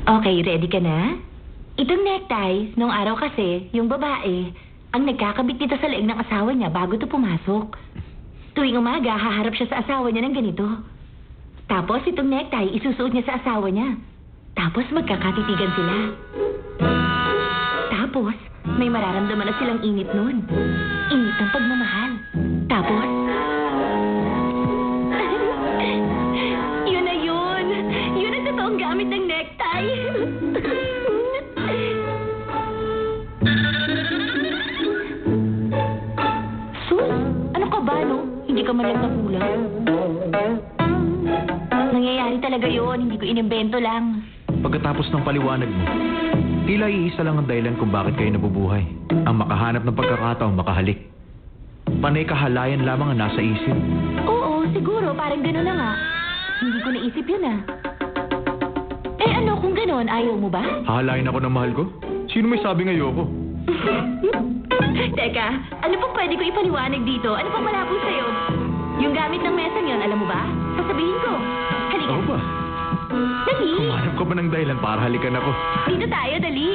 Okay, ready ka na? Itong necktie, nung araw kasi, yung babae, ang nagkakabit dito sa leeg ng asawa niya bago to pumasok. Tuwing umaga, haharap siya sa asawa niya ng ganito. Tapos itong necktie, isusuot niya sa asawa niya. Tapos magkakatitigan sila. Tapos, may mararamdaman na silang init nun. Init ng pagmamahal. Tapos, yun na yun! Yun ang totoong gamit ng necktie! Sus, ano ka ba, no? Hindi ka man lang nakulang. Nangyayari talaga yun, hindi ko inimbento lang. Pagkatapos ng paliwanag mo, tila iisa lang ang dahilan kung bakit kayo nabubuhay. Ang makahanap ng pagkakataong makahalik. Panay kahalayan lamang ang nasa isip. Oo, siguro, parang gano'n na nga. Hindi ko naisip yun ah. Eh ano kung gano'n, ayaw mo ba? Hahalayan ako ng mahal ko? Sino may sabing ayoko? Teka, ano pang pwede ko ipaliwanag dito? Ano pang malabo sa'yo? Yung gamit ng mesang yun, alam mo ba? Sasabihin ko. Halika. Ako ba? Dali. Kumanap ka ba ng dahilan para halikan ako? Dito tayo, dali.